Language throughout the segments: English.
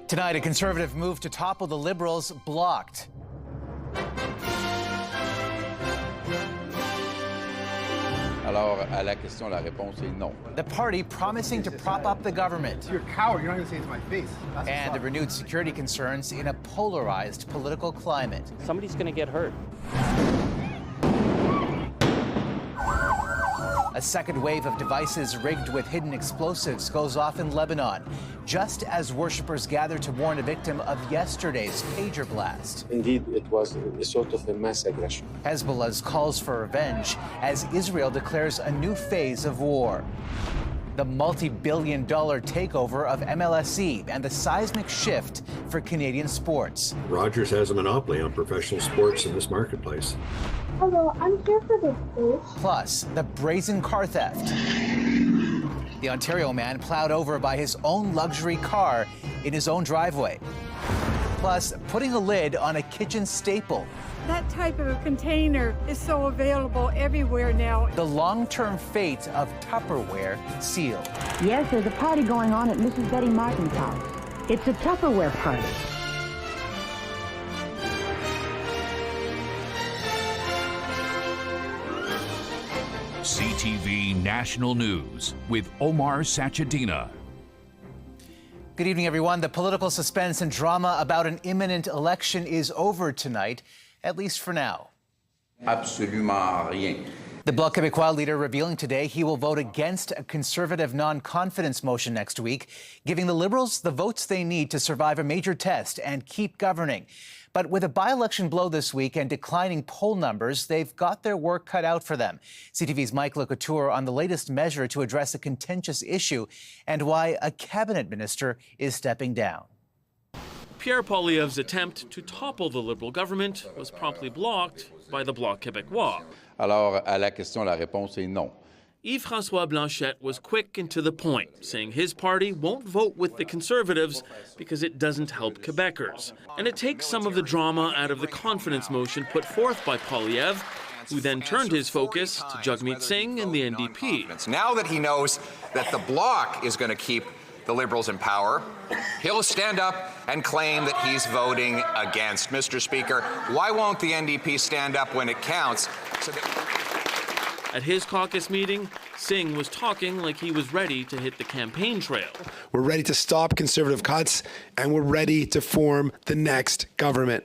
Tonight, a Conservative move to topple the Liberals blocked. Alors, à la question, la réponse est non. The party promising to prop up the government. You're a coward. You're not going to say it to my face. And the renewed security concerns in a polarized political climate. Somebody's going to get hurt. A second wave of devices rigged with hidden explosives goes off in Lebanon, just as worshippers gather to mourn a victim of yesterday's pager blast. Indeed, it was a sort of a mass aggression. Hezbollah's calls for revenge as Israel declares a new phase of war. The multi-billion-dollar takeover of MLSE and the seismic shift for Canadian sports. Rogers has a monopoly on professional sports in this marketplace. Hello, I'm here for this case. Plus, the brazen car theft. The Ontario man plowed over by his own luxury car in his own driveway. Plus, putting a lid on a kitchen staple. That type of a container is so available everywhere now. The long-term fate of Tupperware sealed. Yes, there's a party going on at Mrs. Betty Martin's house. It's a Tupperware party. CTV National News with Omar Sachedina. Good evening, everyone. The political suspense and drama about an imminent election is over tonight, at least for now. Absolument rien. The Bloc Québécois leader revealing today he will vote against a Conservative non-confidence motion next week, giving the Liberals the votes they need to survive a major test and keep governing. But with a by-election blow this week and declining poll numbers, they've got their work cut out for them. CTV's Mike LeCouture on the latest measure to address a contentious issue and why a cabinet minister is stepping down. Pierre Poilievre's attempt to topple the Liberal government was promptly blocked by the Bloc Québécois. Alors, à la question, la réponse est non. Yves-François Blanchet was quick and to the point, saying his party won't vote with the Conservatives because it doesn't help Quebecers. And it takes some of the drama out of the confidence motion put forth by Poilievre, who then turned his focus to Jagmeet Singh and the NDP. Now that he knows that the Bloc is going to keep the Liberals in power, he'll stand up and claim that he's voting against. Mr. Speaker, why won't the NDP stand up when it counts? At his caucus meeting, Singh was talking like he was ready to hit the campaign trail. We're ready to stop Conservative cuts, and we're ready to form the next government.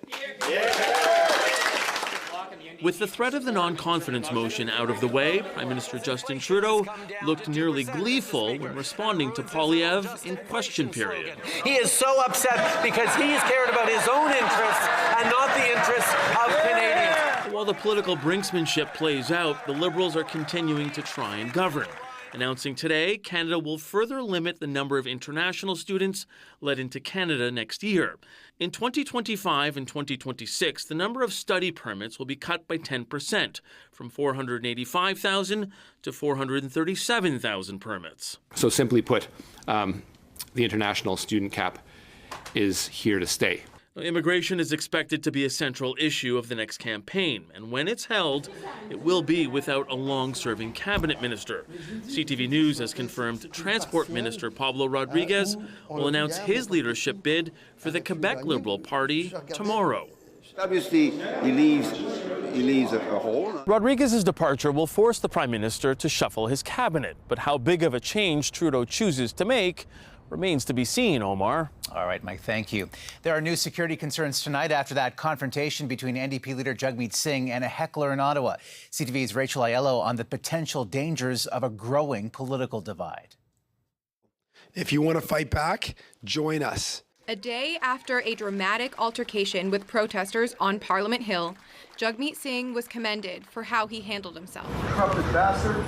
With the threat of the non-confidence motion out of the way, Prime Minister Justin Trudeau looked nearly gleeful when responding to Poilievre in question period. He is so upset because he's cared about his own interests and not the interests of Canadians. While the political brinksmanship plays out, the Liberals are continuing to try and govern. Announcing today, Canada will further limit the number of international students let into Canada next year. In 2025 and 2026, the number of study permits will be cut by 10%, from 485,000 to 437,000 permits. So simply put, the international student cap is here to stay. Immigration is expected to be a central issue of the next campaign, and when it's held, it will be without a long-serving cabinet minister. CTV News has confirmed Transport Minister Pablo Rodriguez will announce his leadership bid for the Quebec Liberal Party tomorrow. Obviously, he leaves a hole. Rodriguez's departure will force the Prime Minister to shuffle his cabinet, but how big of a change Trudeau chooses to make remains to be seen, Omar. All right, Mike, thank you. There are new security concerns tonight after that confrontation between NDP leader Jagmeet Singh and a heckler in Ottawa. CTV's Rachel Aiello on the potential dangers of a growing political divide. If you want to fight back, join us. A day after a dramatic altercation with protesters on Parliament Hill, Jagmeet Singh was commended for how he handled himself. Corrupted bastard.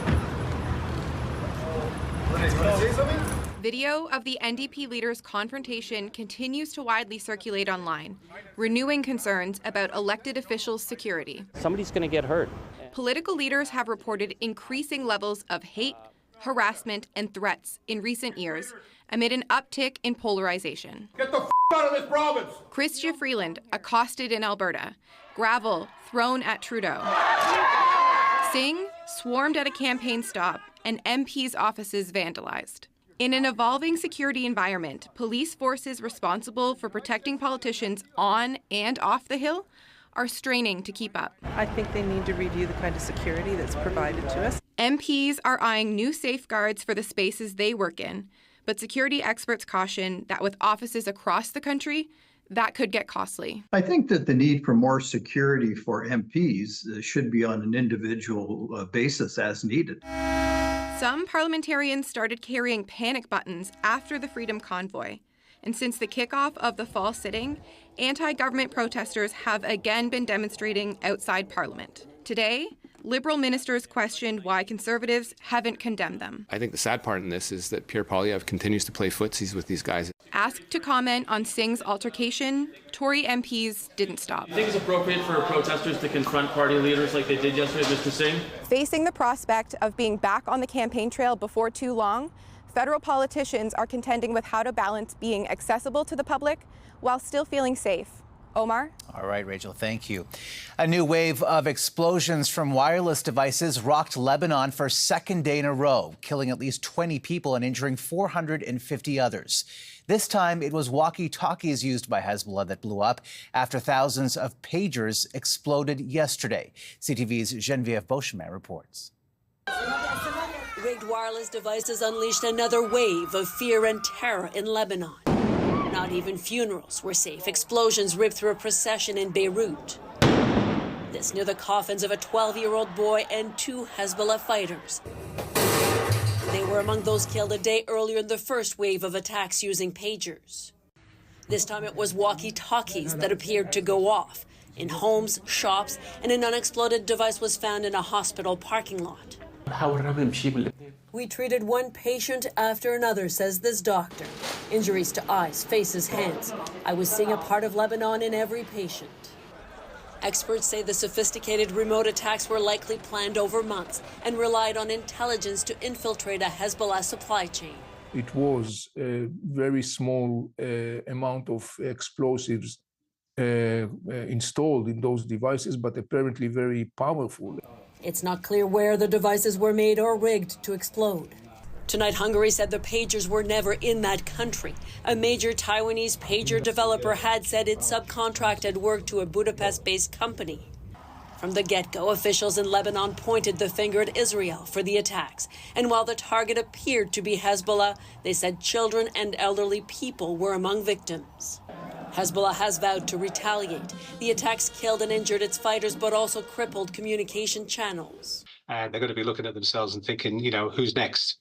Want to say something? Video of the NDP leader's confrontation continues to widely circulate online, renewing concerns about elected officials' security. Somebody's going to get hurt. Political leaders have reported increasing levels of hate, harassment, and threats in recent years amid an uptick in polarization. Get the out of this province! Chrystia Freeland accosted in Alberta, gravel thrown at Trudeau. Singh swarmed at a campaign stop and MPs' offices vandalized. In an evolving security environment, police forces responsible for protecting politicians on and off the Hill are straining to keep up. I think they need to review the kind of security that's provided to us. MPs are eyeing new safeguards for the spaces they work in, but security experts caution that with offices across the country, that could get costly. I think that the need for more security for MPs should be on an individual basis as needed. Some parliamentarians started carrying panic buttons after the Freedom Convoy. And since the kickoff of the fall sitting, anti-government protesters have again been demonstrating outside Parliament. Today, Liberal ministers questioned why Conservatives haven't condemned them. I think the sad part in this is that Pierre Poilievre continues to play footsies with these guys. Asked to comment on Singh's altercation, Tory MPs didn't stop. Do you think it's appropriate for protesters to confront party leaders like they did yesterday, Mr. Singh? Facing the prospect of being back on the campaign trail before too long, federal politicians are contending with how to balance being accessible to the public while still feeling safe. Omar? All right, Rachel, thank you. A new wave of explosions from wireless devices rocked Lebanon for a second day in a row, killing at least 20 people and injuring 450 others. This time, it was walkie-talkies used by Hezbollah that blew up after thousands of pagers exploded yesterday. CTV's Geneviève Beauchemin reports. Rigged wireless devices unleashed another wave of fear and terror in Lebanon. Not even funerals were safe. Explosions ripped through a procession in Beirut. This near the coffins of a 12-year-old boy and 2 Hezbollah fighters. They were among those killed a day earlier in the first wave of attacks using pagers. This time it was walkie-talkies that appeared to go off in homes, shops, and an unexploded device was found in a hospital parking lot. We treated one patient after another, says this doctor. Injuries to eyes, faces, hands. I was seeing a part of Lebanon in every patient. Experts say the sophisticated remote attacks were likely planned over months and relied on intelligence to infiltrate a Hezbollah supply chain. It was a very small amount of explosives installed in those devices, but apparently very powerful. It's not clear where the devices were made or rigged to explode. Tonight, Hungary said the pagers were never in that country. A major Taiwanese pager developer had said it subcontracted work to a Budapest-based company. From the get-go, officials in Lebanon pointed the finger at Israel for the attacks. And while the target appeared to be Hezbollah, they said children and elderly people were among victims. Hezbollah has vowed to retaliate. The attacks killed and injured its fighters, but also crippled communication channels. And they're going to be looking at themselves and thinking, who's next?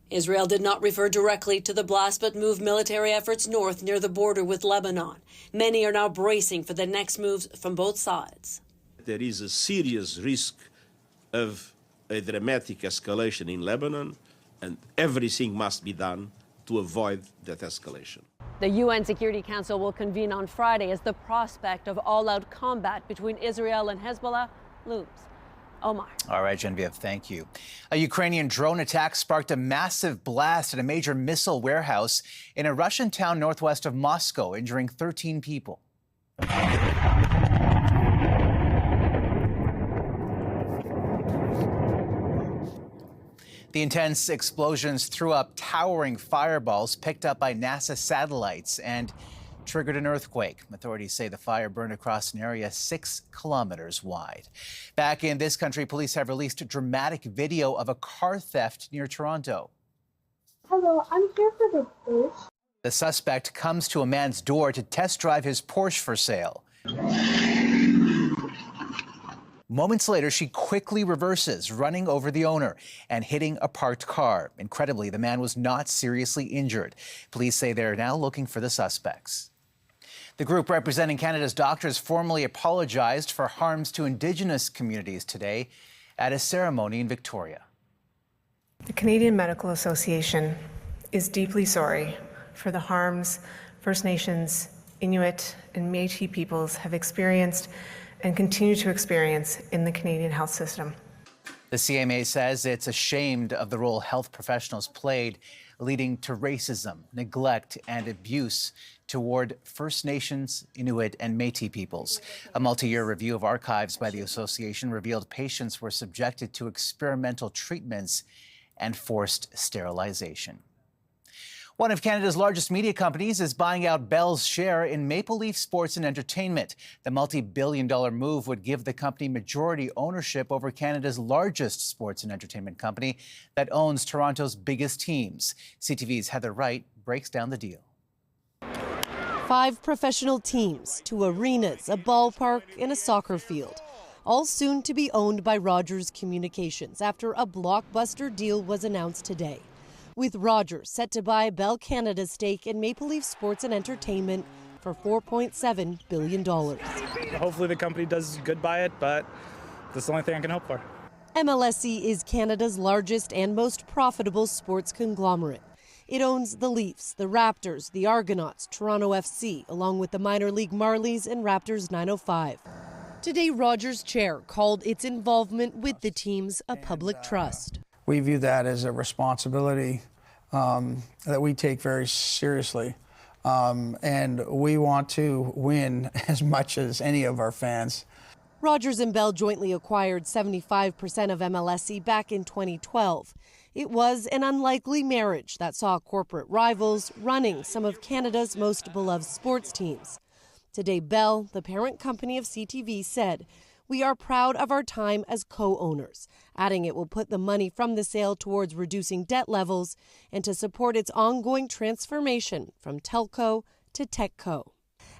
Israel did not refer directly to the blast, but moved military efforts north near the border with Lebanon. Many are now bracing for the next moves from both sides. There is a serious risk of a dramatic escalation in Lebanon, and everything must be done to avoid that escalation. The UN Security Council will convene on Friday as the prospect of all-out combat between Israel and Hezbollah looms. Omar. All right, Geneviève, thank you. A Ukrainian drone attack sparked a massive blast at a major missile warehouse in a Russian town northwest of Moscow, injuring 13 people. The intense explosions threw up towering fireballs picked up by NASA satellites and triggered an earthquake. Authorities say the fire burned across an area 6 kilometers wide. Back in this country, police have released a dramatic video of a car theft near Toronto. Hello, I'm here for the Porsche. The suspect comes to a man's door to test drive his Porsche for sale. Moments later, she quickly reverses, running over the owner and hitting a parked car. Incredibly, the man was not seriously injured. Police say they're now looking for the suspects. The group representing Canada's doctors formally apologized for harms to Indigenous communities today at a ceremony in Victoria. The Canadian Medical Association is deeply sorry for the harms First Nations, Inuit, and Métis peoples have experienced and continue to experience in the Canadian health system. The CMA says it's ashamed of the role health professionals played, leading to racism, neglect, and abuse toward First Nations, Inuit, and Métis peoples. A multi-year review of archives by the association revealed patients were subjected to experimental treatments and forced sterilization. One of Canada's largest media companies is buying out Bell's share in Maple Leaf Sports and Entertainment. The multi-billion-dollar move would give the company majority ownership over Canada's largest sports and entertainment company that owns Toronto's biggest teams. CTV's Heather Wright breaks down the deal. 5 professional teams, 2 arenas, a ballpark, and a soccer field, all soon to be owned by Rogers Communications after a blockbuster deal was announced today, with Rogers set to buy Bell Canada's stake in Maple Leaf Sports and Entertainment for $4.7 billion. Hopefully the company does good by it, but that's the only thing I can hope for. MLSE is Canada's largest and most profitable sports conglomerate. It owns the Leafs, the Raptors, the Argonauts, Toronto FC, along with the minor league Marlies and Raptors 905. Today, Rogers' chair called its involvement with the teams a public trust. We view that as a responsibility that we take very seriously. And we want to win as much as any of our fans. Rogers and Bell jointly acquired 75% of MLSE back in 2012. It was an unlikely marriage that saw corporate rivals running some of Canada's most beloved sports teams. Today, Bell, the parent company of CTV, said, "We are proud of our time as co-owners," adding it will put the money from the sale towards reducing debt levels and to support its ongoing transformation from telco to techco.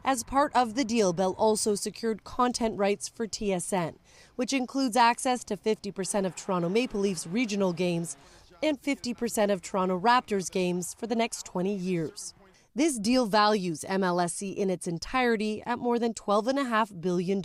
As part of the deal, Bell also secured content rights for TSN, which includes access to 50% of Toronto Maple Leafs regional games and 50% of Toronto Raptors games for the next 20 years. This deal values MLSE in its entirety at more than $12.5 billion.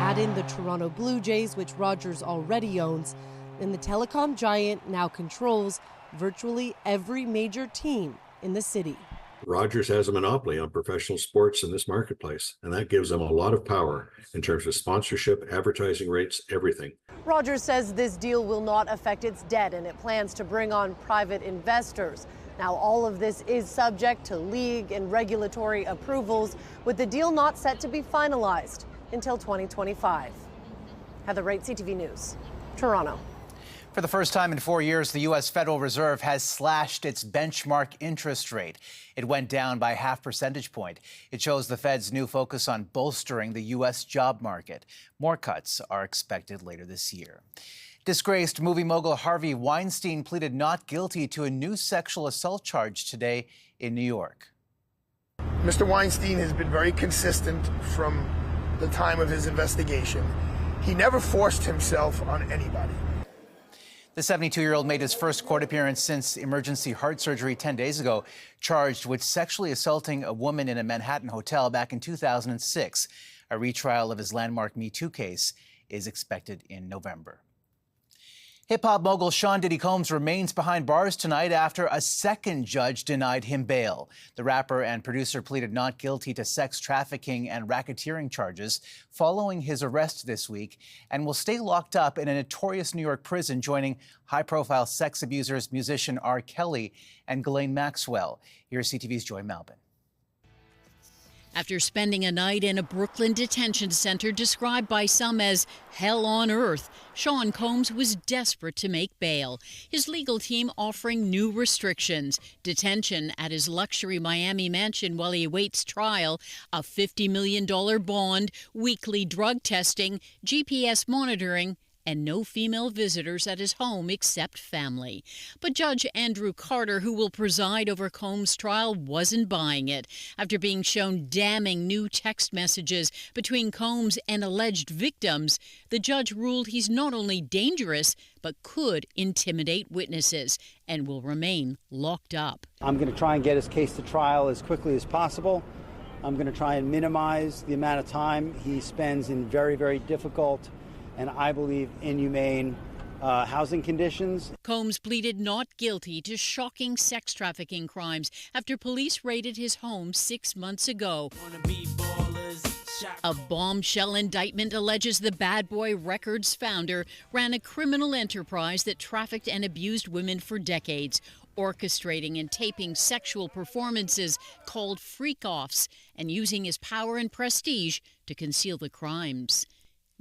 Add in the Toronto Blue Jays, which Rogers already owns, and the telecom giant now controls virtually every major team in the city. Rogers has a monopoly on professional sports in this marketplace, and that gives them a lot of power in terms of sponsorship, advertising rates, everything. Rogers says this deal will not affect its debt, and it plans to bring on private investors. Now, all of this is subject to league and regulatory approvals, with the deal not set to be finalized until 2025. Heather Wright, CTV News, Toronto. For the first time in 4 years, the U.S. Federal Reserve has slashed its benchmark interest rate. It went down by half percentage point. It shows the Fed's new focus on bolstering the U.S. job market. More cuts are expected later this year. Disgraced movie mogul Harvey Weinstein pleaded not guilty to a new sexual assault charge today in New York. Mr. Weinstein has been very consistent from the time of his investigation. He never forced himself on anybody. The 72-year-old made his first court appearance since emergency heart surgery 10 days ago, charged with sexually assaulting a woman in a Manhattan hotel back in 2006. A retrial of his landmark Me Too case is expected in November. Hip-hop mogul Sean Diddy Combs remains behind bars tonight after a second judge denied him bail. The rapper and producer pleaded not guilty to sex trafficking and racketeering charges following his arrest this week and will stay locked up in a notorious New York prison, joining high-profile sex abusers musician R. Kelly and Ghislaine Maxwell. Here's CTV's Joy Malbin. After spending a night in a Brooklyn detention center described by some as hell on earth, Sean Combs was desperate to make bail. His legal team offering new restrictions: detention at his luxury Miami mansion while he awaits trial, a $50 million bond, weekly drug testing, GPS monitoring, and no female visitors at his home except family. But Judge Andrew Carter, who will preside over Combs' trial, wasn't buying it. After being shown damning new text messages between Combs and alleged victims, the judge ruled he's not only dangerous, but could intimidate witnesses and will remain locked up. I'm going to try and get his case to trial as quickly as possible. I'm going to try and minimize the amount of time he spends in very, very difficult and I believe inhumane housing conditions. Combs pleaded not guilty to shocking sex trafficking crimes after police raided his home 6 months ago. A bombshell indictment alleges the Bad Boy Records founder ran a criminal enterprise that trafficked and abused women for decades, orchestrating and taping sexual performances called freak-offs and using his power and prestige to conceal the crimes.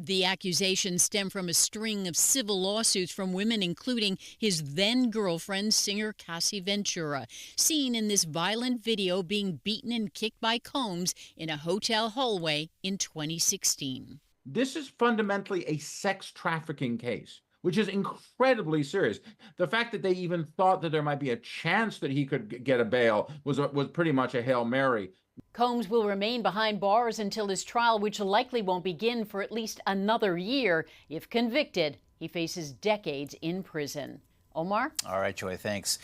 The accusations stem from a string of civil lawsuits from women, including his then-girlfriend, singer Cassie Ventura, seen in this violent video being beaten and kicked by Combs in a hotel hallway in 2016. This is fundamentally a sex trafficking case, which is incredibly serious. The fact that they even thought that there might be a chance that he could get a bail was pretty much a Hail Mary. Combs will remain behind bars until his trial, which likely won't begin for at least another year. If convicted, he faces decades in prison. Omar? All right, Joy, thanks.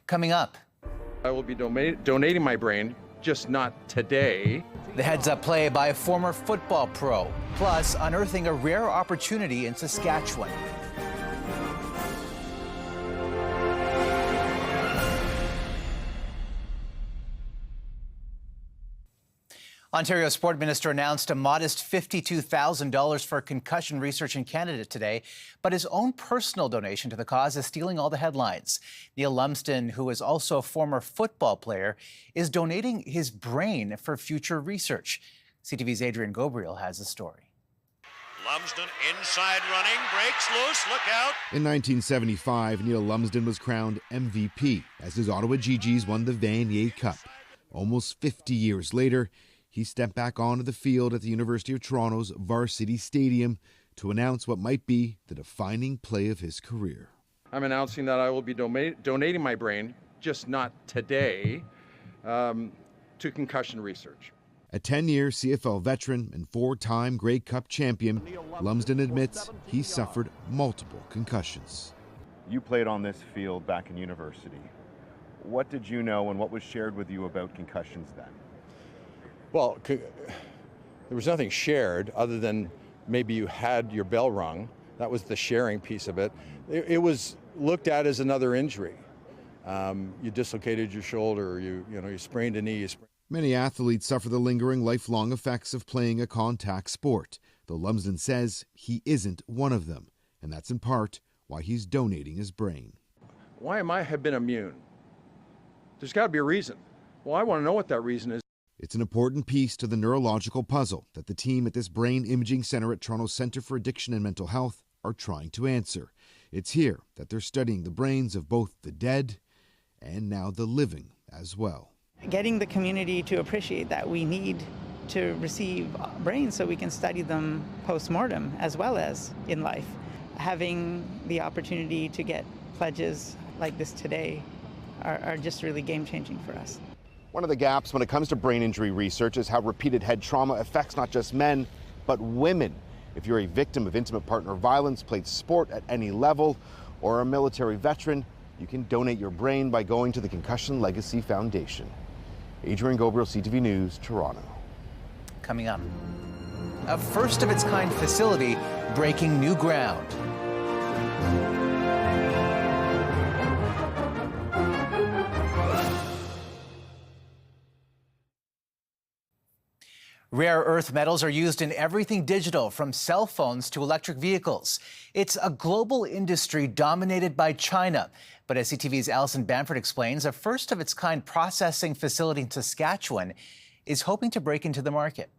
Coming up. I will be donating my brain, just not today. The heads-up play by a former football pro, plus unearthing a rare opportunity in Saskatchewan. Ontario Sport Minister announced a modest $52,000 for concussion research in Canada today, but his own personal donation to the cause is stealing all the headlines. Neil Lumsden, who is also a former football player, is donating his brain for future research. CTV's Adrian Gobriel has the story. Lumsden inside running, breaks loose, look out. In 1975, Neil Lumsden was crowned MVP as his Ottawa GGs won the Vanier Cup. Almost 50 years later, he stepped back onto the field at the University of Toronto's Varsity Stadium to announce what might be the defining play of his career. I'm announcing that I will be donating my brain, just not today, to concussion research. A 10-year CFL veteran and 4-time Grey Cup champion, Lumsden admits he suffered multiple concussions. You played on this field back in university. What did you know and what was shared with you about concussions then? Well, there was nothing shared other than maybe you had your bell rung. That was the sharing piece of it. It was looked at as another injury. You dislocated your shoulder, you sprained a knee. Many athletes suffer the lingering lifelong effects of playing a contact sport, though Lumsden says he isn't one of them, and that's in part why he's donating his brain. Why am I have been immune? There's got to be a reason. Well, I want to know what that reason is. It's an important piece to the neurological puzzle that the team at this brain imaging center at Toronto's Centre for Addiction and Mental Health are trying to answer. It's here that they're studying the brains of both the dead and now the living as well. Getting the community to appreciate that we need to receive brains so we can study them post-mortem as well as in life. Having the opportunity to get pledges like this today are just really game-changing for us. One of the gaps when it comes to brain injury research is how repeated head trauma affects not just men, but women. If you're a victim of intimate partner violence, played sport at any level, or a military veteran, you can donate your brain by going to the Concussion Legacy Foundation. Adrian Gobriel, CTV News, Toronto. Coming up, a first-of-its-kind facility breaking new ground. Rare earth metals are used in everything digital, from cell phones to electric vehicles. It's a global industry dominated by China. But as CTV's Alison Bamford explains, a first-of-its-kind processing facility in Saskatchewan is hoping to break into the market.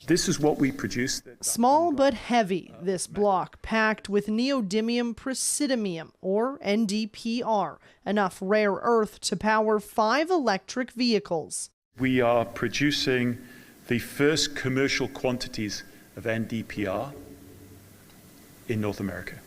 This is what we produce. Small but heavy, this block packed with neodymium praseodymium, or NdPr, enough rare earth to power 5 electric vehicles. We are producing the first commercial quantities of NdPr in North America.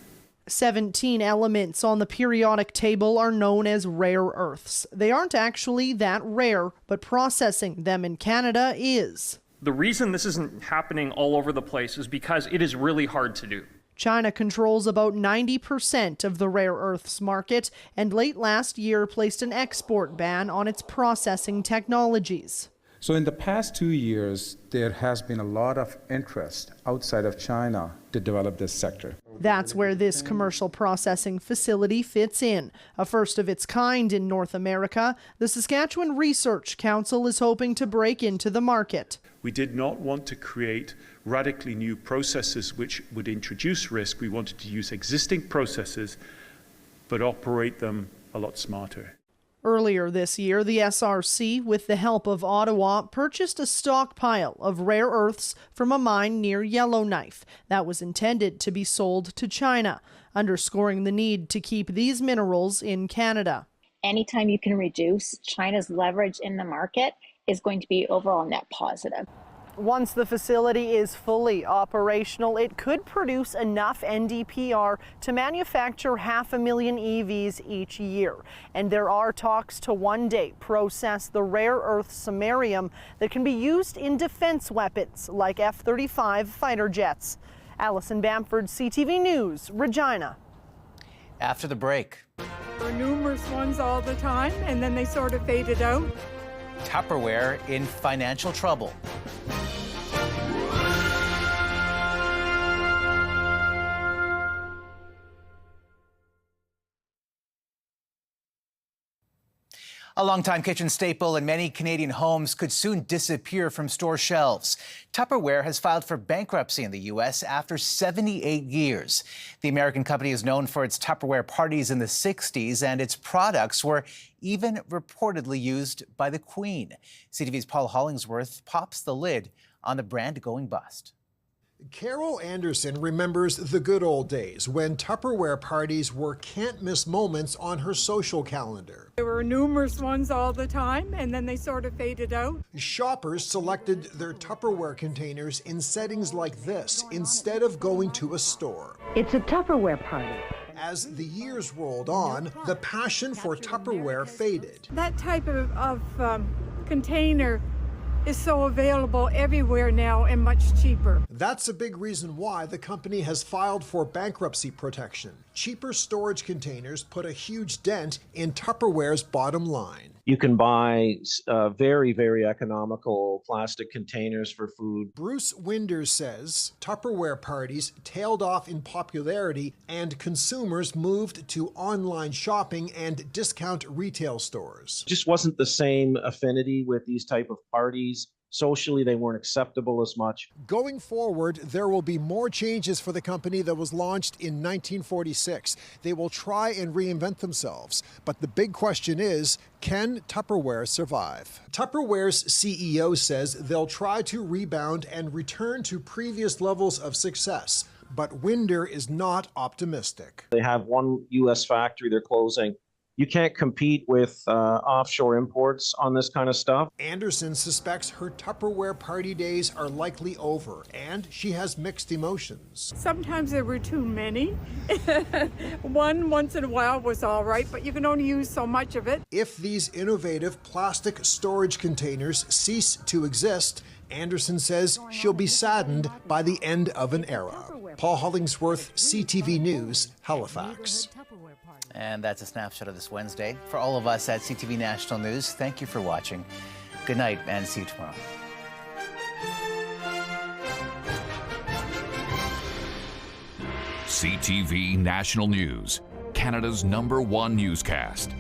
17 elements on the periodic table are known as rare earths. They aren't actually that rare, but processing them in Canada is. The reason this isn't happening all over the place is because it is really hard to do. China controls about 90% of the rare earths market, and late last year placed an export ban on its processing technologies. So in the past 2 years, there has been a lot of interest outside of China to develop this sector. That's where this commercial processing facility fits in. A first of its kind in North America, the Saskatchewan Research Council is hoping to break into the market. We did not want to create radically new processes which would introduce risk. We wanted to use existing processes, but operate them a lot smarter. Earlier this year, the SRC, with the help of Ottawa, purchased a stockpile of rare earths from a mine near Yellowknife that was intended to be sold to China, underscoring the need to keep these minerals in Canada. Anytime you can reduce China's leverage in the market is going to be overall net positive. Once the facility is fully operational, it could produce enough NdPr to manufacture 500,000 EVs each year. And there are talks to one day process the rare earth samarium that can be used in defense weapons like F-35 fighter jets. Allison Bamford, CTV News, Regina. After the break. There were numerous ones all the time, and then they sort of faded out. Tupperware in financial trouble. A longtime kitchen staple in many Canadian homes could soon disappear from store shelves. Tupperware has filed for bankruptcy in the U.S. after 78 years. The American company is known for its Tupperware parties in the 60s, and its products were even reportedly used by the Queen. CTV's Paul Hollingsworth pops the lid on the brand going bust. Carol Anderson remembers the good old days when Tupperware parties were can't-miss moments on her social calendar. There were numerous ones all the time, and then they sort of faded out. Shoppers selected their Tupperware containers in settings like this instead of going to a store. It's a Tupperware party. As the years rolled on, the passion for Tupperware faded. That type of container is so available everywhere now and much cheaper. That's a big reason why the company has filed for bankruptcy protection. Cheaper storage containers put a huge dent in Tupperware's bottom line. You can buy very, very economical plastic containers for food. Bruce Winders says Tupperware parties tailed off in popularity and consumers moved to online shopping and discount retail stores. Just wasn't the same affinity with these type of parties. Socially, they weren't acceptable as much. Going forward, there will be more changes for the company that was launched in 1946. They will try and reinvent themselves. But the big question is, can Tupperware survive? Tupperware's CEO says they'll try to rebound and return to previous levels of success. But Winder is not optimistic. They have one U.S. factory they're closing. You can't compete with offshore imports on this kind of stuff. Anderson suspects her Tupperware party days are likely over, and she has mixed emotions. Sometimes there were too many. One once in a while was all right, but you can only use so much of it. If these innovative plastic storage containers cease to exist, Anderson says she'll be saddened by the end of an era. Paul Hollingsworth, CTV News, Halifax. And that's a snapshot of this Wednesday. For all of us at CTV National News, thank you for watching. Good night and see you tomorrow. CTV National News, Canada's #1 newscast.